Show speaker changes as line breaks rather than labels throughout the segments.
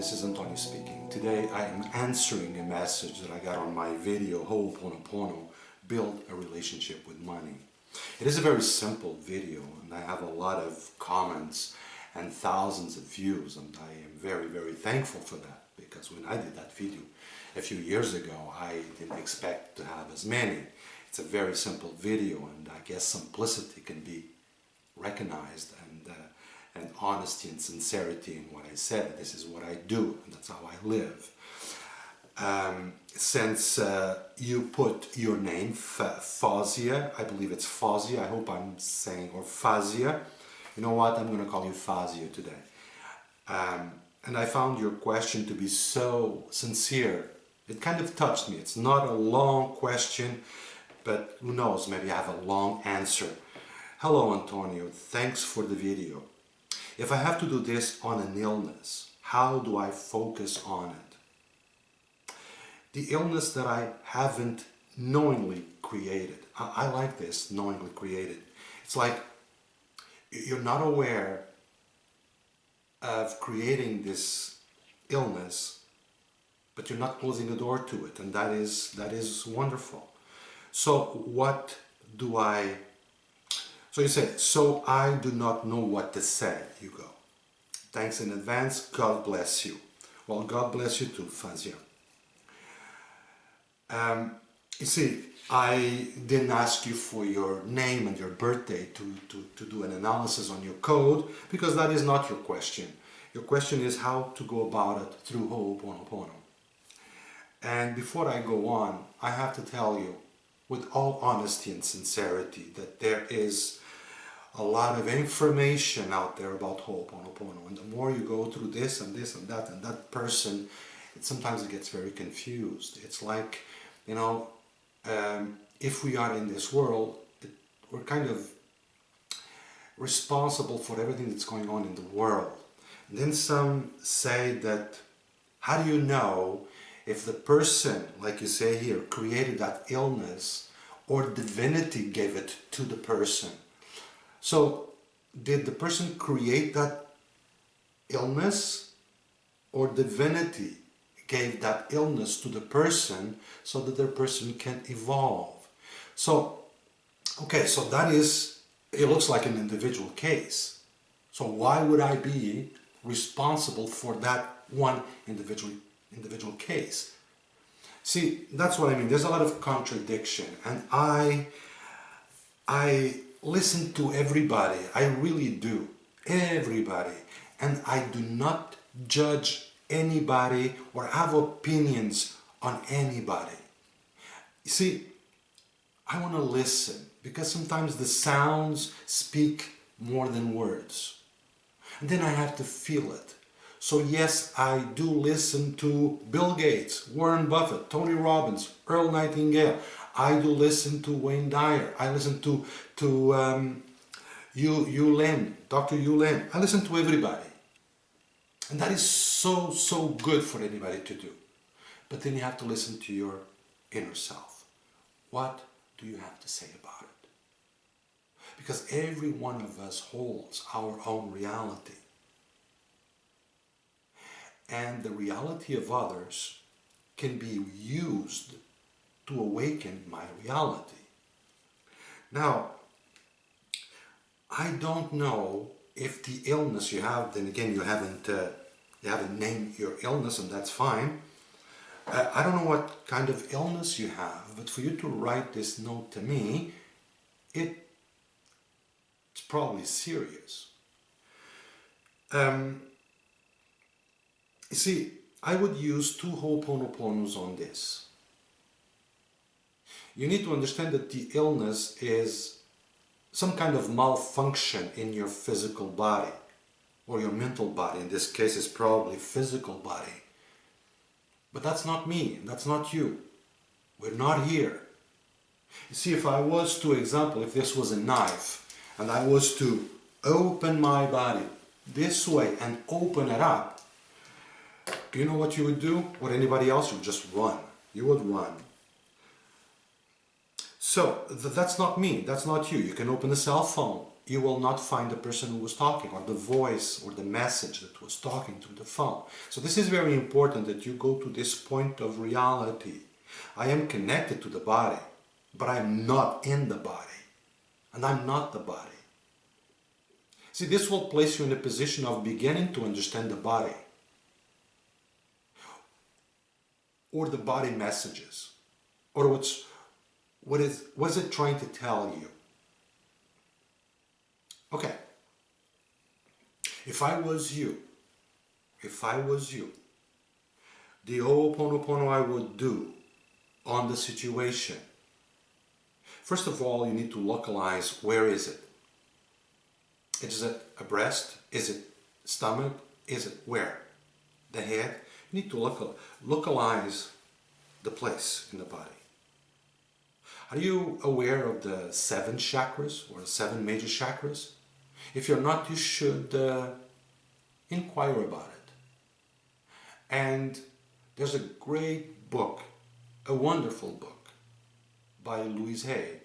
this is Antonio speaking. Today I am answering a message that I got on my video, Ho'oponopono, Build a Relationship with Money. It is a very simple video and I have a lot of comments and thousands of views, and I am very, very thankful for that, because when I did that video a few years ago I didn't expect to have as many. It's a very simple video, and I guess simplicity can be recognized, and honesty and sincerity in what I said. This is what I do, and that's how I live. Since you put your name, Fazia, I believe it's Fazia, I hope I'm saying, or Fazia. You know what, I'm going to call you Fazia today. And I found your question to be so sincere. It kind of touched me. It's not a long question, but who knows, maybe I have a long answer. Hello Antonio, thanks for the video. If I have to do this on an illness, how do I focus on it? The illness that I haven't knowingly created. I like this, knowingly created. It's like you're not aware of creating this illness, but you're not closing the door to it, and that is wonderful. So what do I... So you say, so I do not know what to say, you go. Thanks in advance, God bless you. Well, God bless you too, Fazia. You see, I didn't ask you for your name and your birthday to do an analysis on your code, because that is not your question. Your question is how to go about it through Ho'oponopono. And before I go on, I have to tell you, with all honesty and sincerity, that there is a lot of information out there about Ho'oponopono, and the more you go through this and this and that person, sometimes it gets very confused. It's like, you know, if we are in this world, we're kind of responsible for everything that's going on in the world. And then some say that, how do you know if the person, like you say here, created that illness, or divinity gave it to the person? So, did the person create that illness, or divinity gave that illness to the person so that the person can evolve? So, okay, so that is, it looks like an individual case. So why would I be responsible for that one individual case? See, that's what I mean. There's a lot of contradiction, and I listen to everybody. I really do. Everybody. And I do not judge anybody or have opinions on anybody. You see, I want to listen, because sometimes the sounds speak more than words. And then I have to feel it. So yes, I do listen to Bill Gates, Warren Buffett, Tony Robbins, Earl Nightingale. I do listen to Wayne Dyer. I listen to Yulin, Dr. Yulin. I listen to everybody. And that is so good for anybody to do. But then you have to listen to your inner self. What do you have to say about it? Because every one of us holds our own reality. And the reality of others can be used to awaken my reality. Now, I don't know if the illness you have, then again you haven't named your illness, and that's fine. I don't know what kind of illness you have, but for you to write this note to me, it's probably serious. You see, I would use 2 Ho'oponoponos on this. You need to understand that the illness is some kind of malfunction in your physical body, or your mental body. In this case, it's probably physical body. But that's not me, that's not you. We're not here. You see, if I was to, example, if this was a knife, and I was to open my body this way and open it up, do you know what you would do? What anybody else would just run. You would run. So, that's not me, that's not you. You can open a cell phone, you will not find the person who was talking, or the voice or the message that was talking through the phone. So this is very important, that you go to this point of reality. I am connected to the body, but I am not in the body, and I'm not the body. See, this will place you in a position of beginning to understand the body, or the body messages, or what is it trying to tell you? Okay, if I was you, the Ho'oponopono I would do on the situation. First of all, you need to localize, where is it? Is it a breast? Is it stomach? Is it where? The head? You need to localize the place in the body. Are you aware of the 7 chakras, or the 7 major chakras? If you're not, you should inquire about it. And there's a great book, a wonderful book by Louise Hay,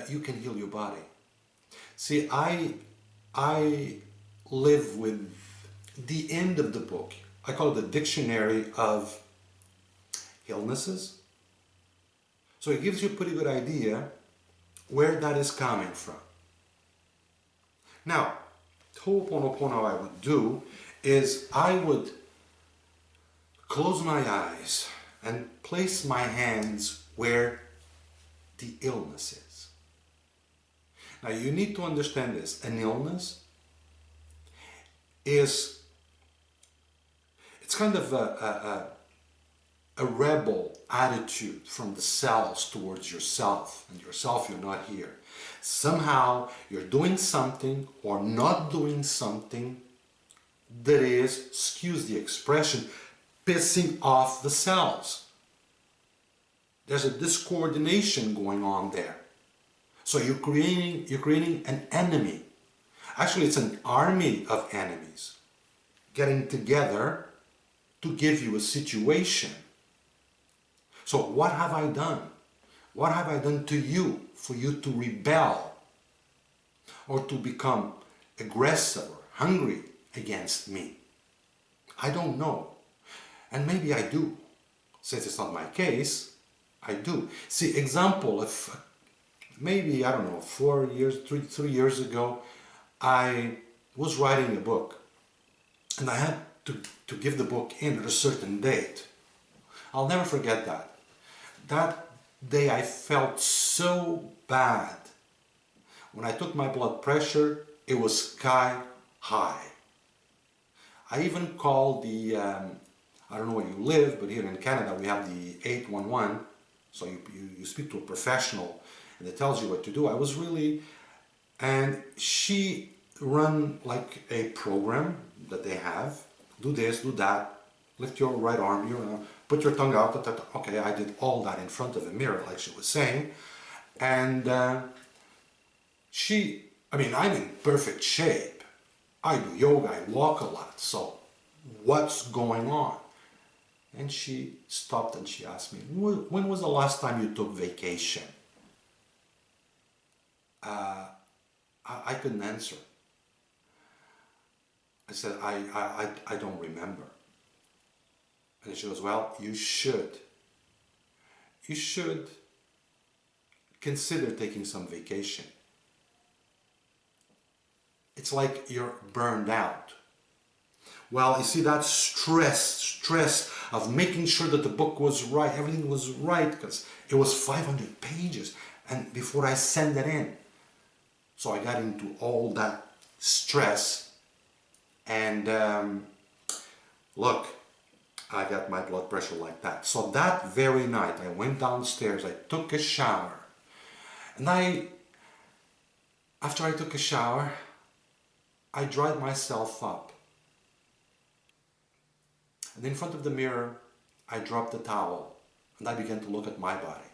You Can Heal Your Body. See, I live with the end of the book. I call it the Dictionary of Illnesses. So it gives you a pretty good idea where that is coming from. Now, Ho'oponopono I would do is I would close my eyes and place my hands where the illness is. Now you need to understand this. An illness is, it's kind of a rebel attitude from the cells towards yourself, and yourself, you're not here. Somehow you're doing something or not doing something that is, excuse the expression, pissing off the cells. There's a discoordination going on there. So you're creating an enemy. Actually, it's an army of enemies getting together to give you a situation. So what have I done? What have I done to you for you to rebel or to become aggressive or hungry against me? I don't know. And maybe I do. Since it's not my case, I do. See, example, if maybe, I don't know, 3 years ago, I was writing a book, and I had to give the book in at a certain date. I'll never forget that. That day I felt so bad. When I took my blood pressure, it was sky high. I even called the, I don't know where you live, but here in Canada we have the 811, so you speak to a professional and it tells you what to do. I was really, and she run like a program that they have, do this, do that, lift your right arm, put your tongue out, okay, I did all that in front of a mirror like she was saying, and I'm in perfect shape. I do yoga, I walk a lot, so what's going on? And she stopped and she asked me, when was the last time you took vacation? I couldn't answer. I said, I don't remember. And she goes, well, you should. You should consider taking some vacation. It's like you're burned out. Well, you see, that stress of making sure that the book was right, everything was right, because it was 500 pages, and before I send it in. So I got into all that stress, and look, I got my blood pressure like that. So that very night, I went downstairs, I took a shower, and after I took a shower, I dried myself up. And in front of the mirror, I dropped the towel and I began to look at my body.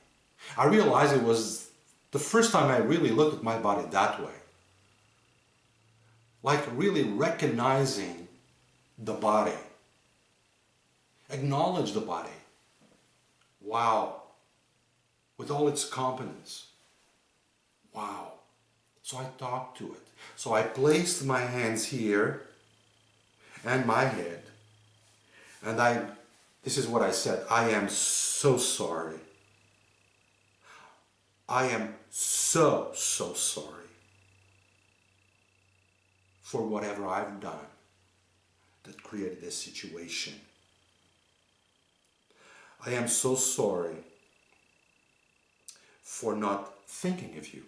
I realized it was the first time I really looked at my body that way. Like really recognizing the body. Acknowledge the body. Wow. With all its components. Wow. So I talked to it. So I placed my hands here and my head. And this is what I said: I am so sorry. I am so sorry for whatever I've done that created this situation. I am so sorry for not thinking of you,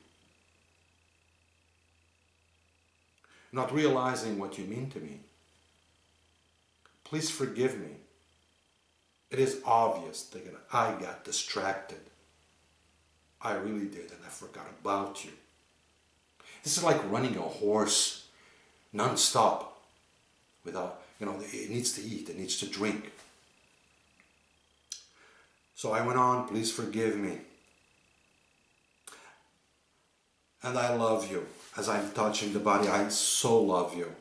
not realizing what you mean to me. Please forgive me. It is obvious that I got distracted. I really did, and I forgot about you. This is like running a horse non-stop without, it needs to eat, it needs to drink. So I went on: please forgive me. And I love you. As I'm touching the body, I so love you.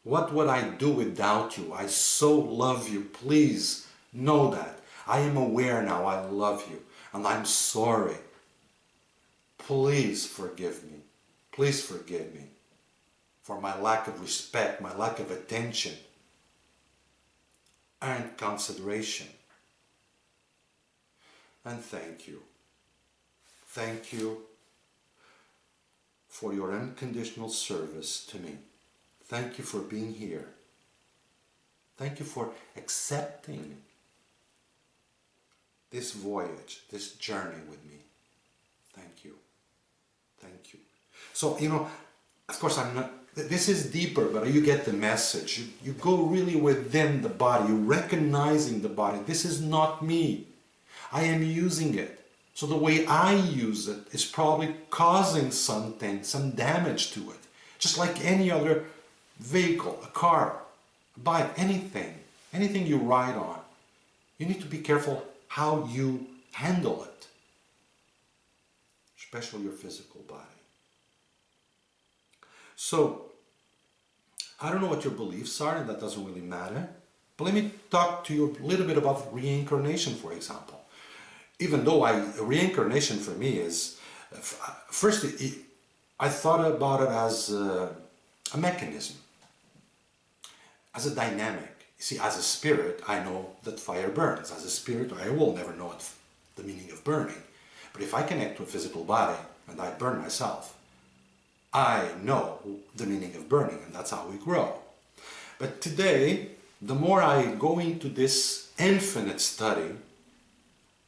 What would I do without you? I so love you. Please know that. I am aware now I love you, and I'm sorry. Please forgive me. Please forgive me for my lack of respect, my lack of attention and consideration. And thank you. Thank you for your unconditional service to me. Thank you for being here. Thank you for accepting this voyage, this journey with me. Thank you. Thank you. So, of course this is deeper, but you get the message. You go really within the body. You're recognizing the body. This is not me. I am using it. So the way I use it is probably causing something, some damage to it. Just like any other vehicle, a car, a bike, anything you ride on. You need to be careful how you handle it, especially your physical body. So, I don't know what your beliefs are, and that doesn't really matter, but let me talk to you a little bit about reincarnation, for example. Even though reincarnation for me is, first I thought about it as a mechanism, as a dynamic. You see, as a spirit, I know that fire burns. As a spirit, I will never know the meaning of burning. But if I connect to a physical body and I burn myself, I know the meaning of burning, and that's how we grow. But today, the more I go into this infinite study,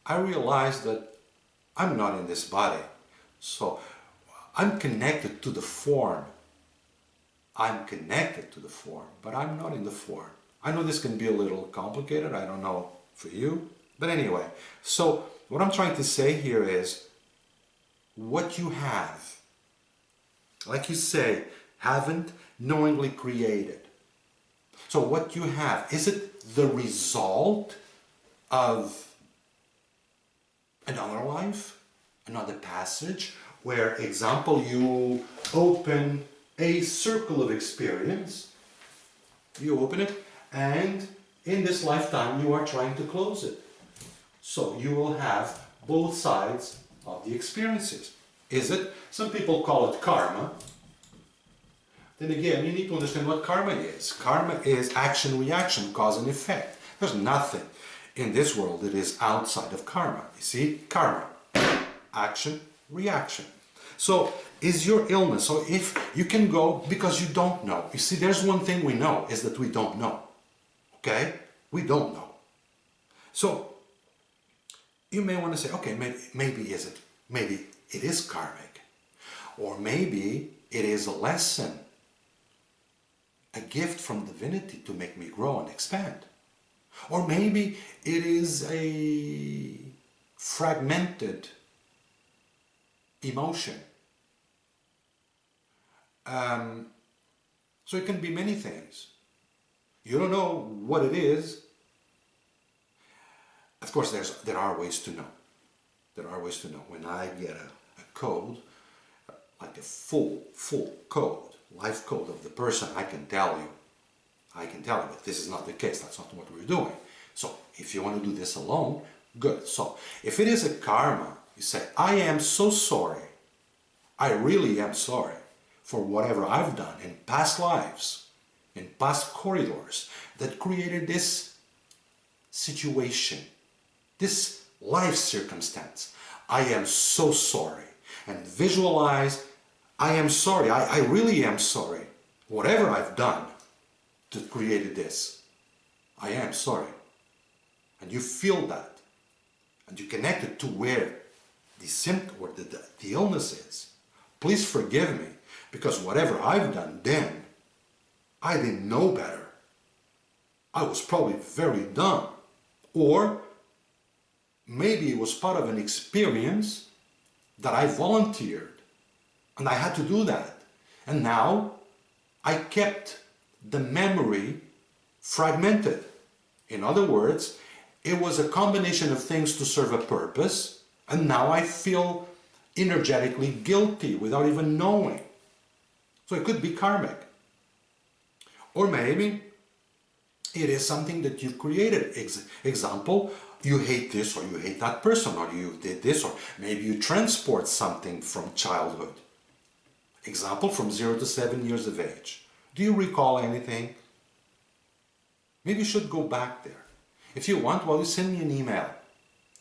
I realize that I'm not in this body. So I'm connected to the form. I'm connected to the form, but I'm not in the form. I know this can be a little complicated. I don't know for you. But anyway, so what I'm trying to say here is what you have, like you say, haven't knowingly created. So what you have, is it the result of another life, another passage, where, example, you open a circle of experience, you open it, and in this lifetime you are trying to close it. So you will have both sides of the experiences. Is it? Some people call it karma. Then again, you need to understand what karma is. Karma is action-reaction, cause and effect. There's nothing in this world that is outside of karma. You see? Karma. Action, reaction. So, is your illness, so if you can go because you don't know. You see, there's one thing we know, is that we don't know. Okay? We don't know. So, you may want to say, okay, maybe it is karmic. Or maybe it is a lesson, a gift from divinity to make me grow and expand. Or maybe it is a fragmented emotion. So it can be many things. You don't know what it is. Of course, there are ways to know. There are ways to know. When I get a code, like a full code, life code of the person, I can tell you, but this is not the case. That's not what we're doing. So if you want to do this alone, good. So if it is a karma, you say, I am so sorry I really am sorry for whatever I've done in past lives, in past corridors that created this situation, this life circumstance. I am so sorry. And visualize, I am sorry, I really am sorry. Whatever I've done that created this, I am sorry. And you feel that. And you connect it to where the symptom or the illness is. Please forgive me, because whatever I've done then, I didn't know better. I was probably very dumb. Or maybe it was part of an experience that I volunteered and I had to do that. And now I kept the memory fragmented. In other words, it was a combination of things to serve a purpose, and now I feel energetically guilty without even knowing. So it could be karmic. Or maybe it is something that you've created. Example, you hate this or you hate that person, or you did this, or maybe you transport something from childhood. Example, from 0 to 7 years of age. Do you recall anything? Maybe you should go back there. If you want, well, you send me an email.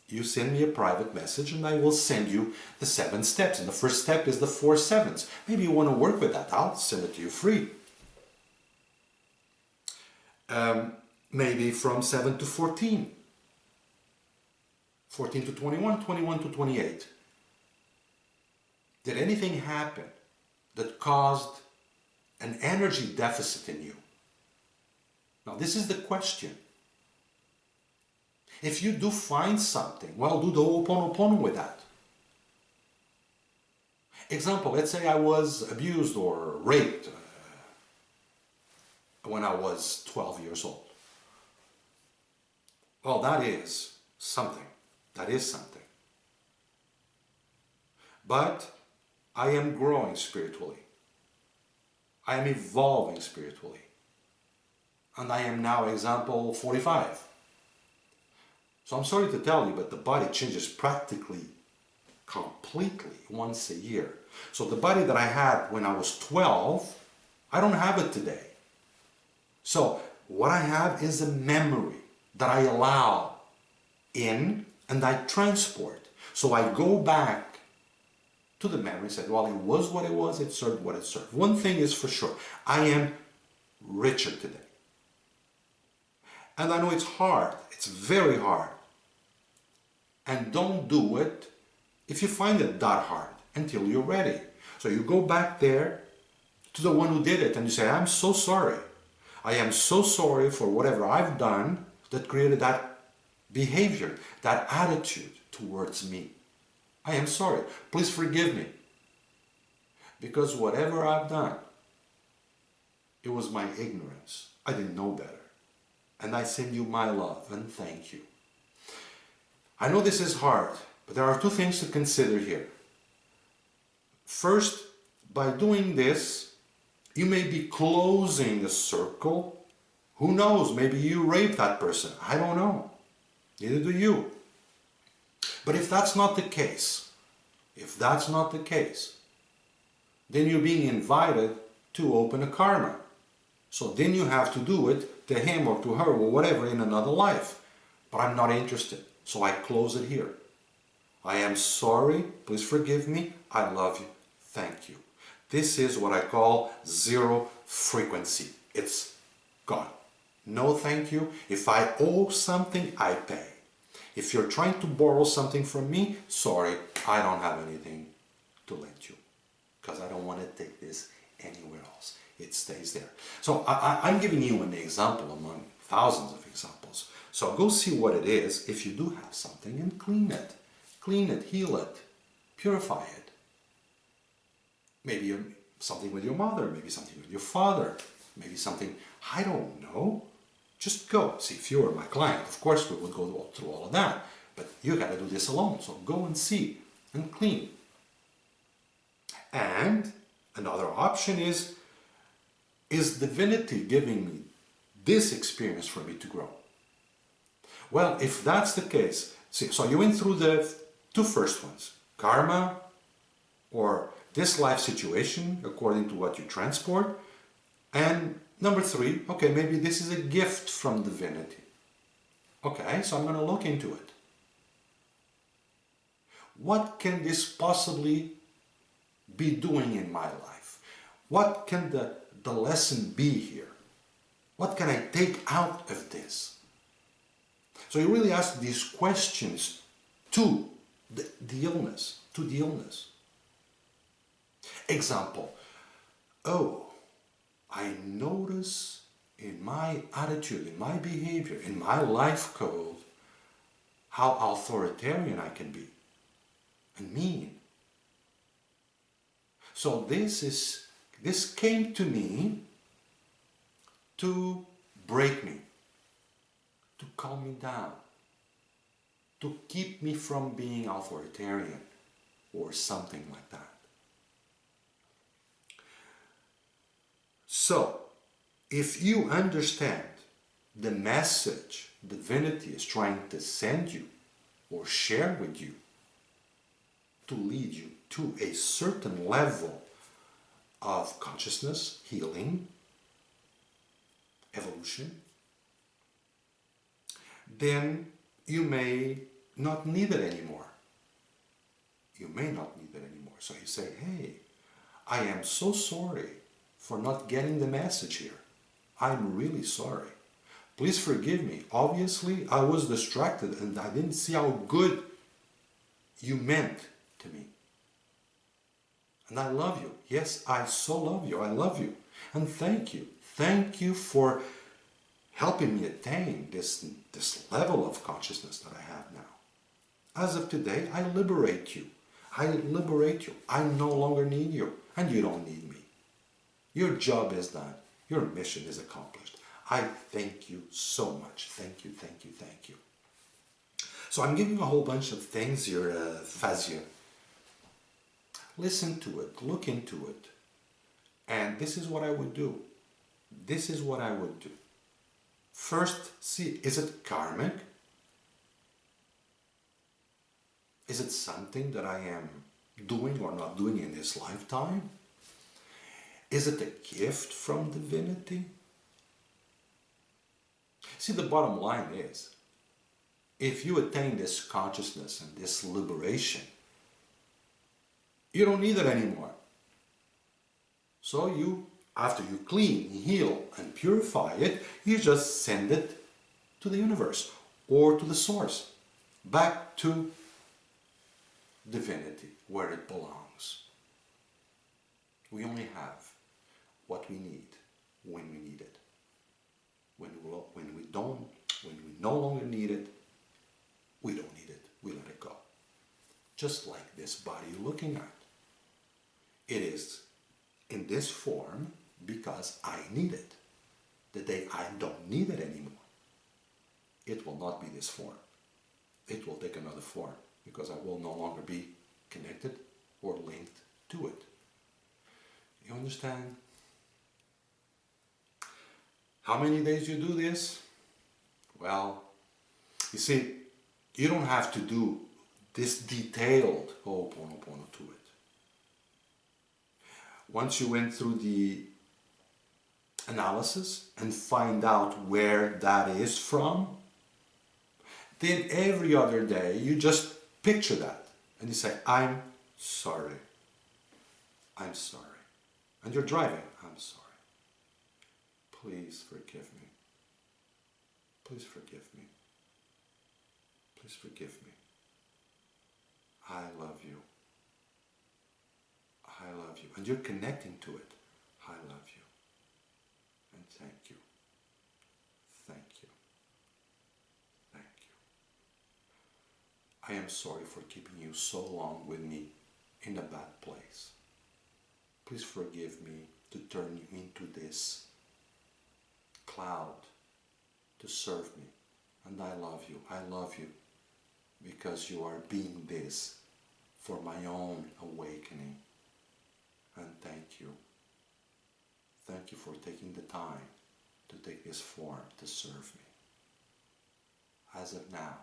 You send me a private message and I will send you the 7 steps. And the first step is the 4 sevens. Maybe you want to work with that. I'll send it to you free. Maybe from 7 to 14. 14 to 21, 21 to 28. Did anything happen that caused an energy deficit in you? Now, this is the question. If you do find something, well, do the Ho'oponopono with that. Example, let's say I was abused or raped when I was 12 years old. Well, that is something. That is something. But I am growing spiritually. I am evolving spiritually. And I am now, example, 45. So I'm sorry to tell you, but the body changes practically completely once a year. So the body that I had when I was 12, I don't have it today. So what I have is a memory that I allow in and I transport. So I go back to the memory and say, well, it was what it was, it served what it served. One thing is for sure, I am richer today. And I know it's hard, it's very hard. And don't do it if you find it that hard until you're ready. So you go back there to the one who did it and you say, I'm so sorry. I am so sorry for whatever I've done that created that behavior, that attitude towards me. I am sorry. Please forgive me. Because whatever I've done, it was my ignorance. I didn't know better. And I send you my love and thank you. I know this is hard, but there are 2 things to consider here. First, by doing this, you may be closing a circle. Who knows? Maybe you raped that person. I don't know. Neither do you. But if that's not the case, then you're being invited to open a karma. So then you have to do it to him or to her or whatever in another life. But I'm not interested. So I close it here. I am sorry. Please forgive me. I love you. Thank you. This is what I call 0 frequency. It's gone. No thank you. If I owe something, I pay. If you're trying to borrow something from me, sorry, I don't have anything to lend you. Because I don't want to take this anywhere else. It stays there. So I'm giving you an example among thousands of examples. So go see what it is if you do have something and clean it. Clean it, heal it, purify it. Maybe something with your mother, maybe something with your father, maybe something, I don't know. Just go. See, if you were my client, of course we would go through all of that. But you got to do this alone. So go and see and clean. And another option is divinity giving me this experience for me to grow? Well, if that's the case, see, so you went through the 2 first ones, karma or this life situation according to what you transport. And number three, okay, maybe this is a gift from divinity. Okay, so I'm going to look into it. What can this possibly be doing in my life? What can the lesson be here? What can I take out of this? So you really ask these questions to the illness, to the illness. Example, oh, I notice in my attitude, in my behavior, in my life code, how authoritarian I can be and mean. So this came to me to break me, to calm me down, to keep me from being authoritarian or something like that. So, if you understand the message divinity is trying to send you or share with you to lead you to a certain level of consciousness, healing, evolution, then you may not need it anymore. You may not need it anymore. So you say, hey, I am so sorry for not getting the message here. I'm really sorry. Please forgive me. Obviously, I was distracted and I didn't see how good you meant to me. And I love you. Yes, I so love you. I love you. And thank you. Thank you for helping me attain this level of consciousness that I have now. As of today, I liberate you. I liberate you. I no longer need you. And you don't need me. Your job is done. Your mission is accomplished. I thank you so much. Thank you, thank you, thank you. So I'm giving a whole bunch of things here, Fazia. Listen to it, look into it. And this is what I would do. This is what I would do. First, see, is it karmic? Is it something that I am doing or not doing in this lifetime? Is it a gift from divinity? See, the bottom line is, if you attain this consciousness and this liberation, you don't need it anymore. So you, after you clean, heal, and purify it, you just send it to the universe or to the source, back to divinity, where it belongs. We only have what we need when we need it. When we no longer need it, we don't need it. We let it go. Just like this body you're looking at. It is in this form because I need it. The day I don't need it anymore, it will not be this form. It will take another form because I will no longer be connected or linked to it. You understand? How many days you do this? Well, you see, you don't have to do this detailed Ho'oponopono to it. Once you went through the analysis and find out where that is from, then every other day you just picture that and you say, I'm sorry. I'm sorry. And you're driving, I'm sorry. Please forgive me. Please forgive me. Please forgive me. I love you. I love you. And you're connecting to it. I love you. And thank you. Thank you. Thank you. I am sorry for keeping you so long with me in a bad place. Please forgive me to turn you into this cloud to serve me. And I love you. I love you because you are being this for my own awakening. And thank you. Thank you for taking the time to take this form to serve me. As of now,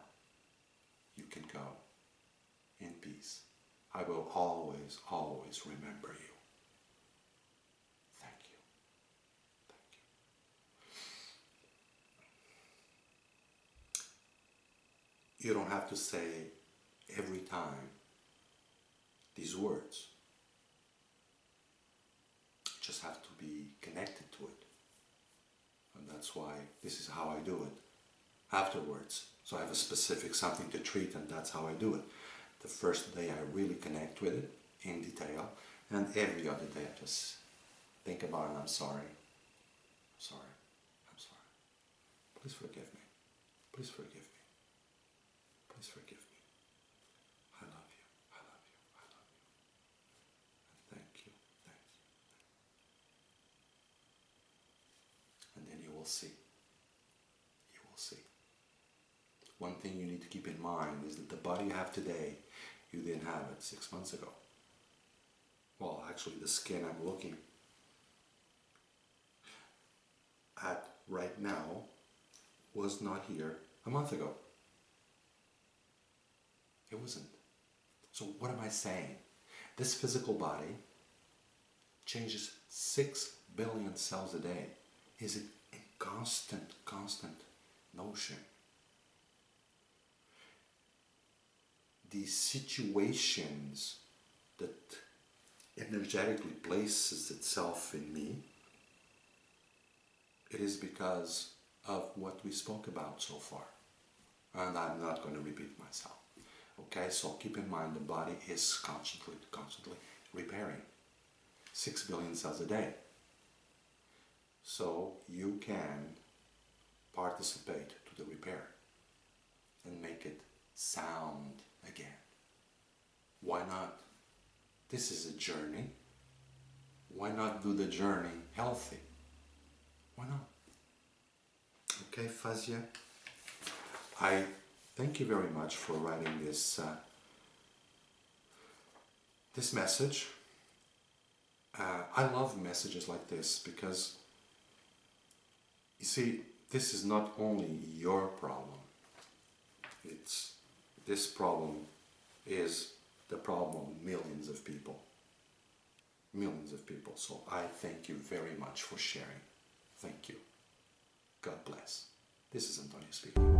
you can go in peace. I will always, always remember you. Thank you. Thank you. You don't have to say every time these words. You just have to be connected to it. And that's why this is how I do it afterwards. So I have a specific something to treat, and that's how I do it. The first day I really connect with it in detail, and every other day I just think about it. I'm sorry. I'm sorry. I'm sorry. Please forgive me. Please forgive me. Please forgive me. I love you. I love you. I love you. And thank you. Thank you. And then you will see. You will see. One thing you need to keep in mind is that the body you have today, you didn't have it 6 months ago. Well, actually the skin I'm looking at right now was not here a month ago. It wasn't. So what am I saying? This physical body changes 6 billion cells a day. Is it in constant motion? These situations that energetically places itself in me, it is because of what we spoke about so far. And I'm not going to repeat myself. Okay, so keep in mind the body is constantly repairing 6 billion cells a day. So you can participate to the repair and make it sound again. Why not? This is a journey. Why not do the journey healthy? Why not? Okay, Fazia, I thank you very much for writing this this message. I love messages like this because, you see, this is not only your problem. This problem is the problem of millions of people. Millions of people. So I thank you very much for sharing. Thank you. God bless. This is Antonio speaking.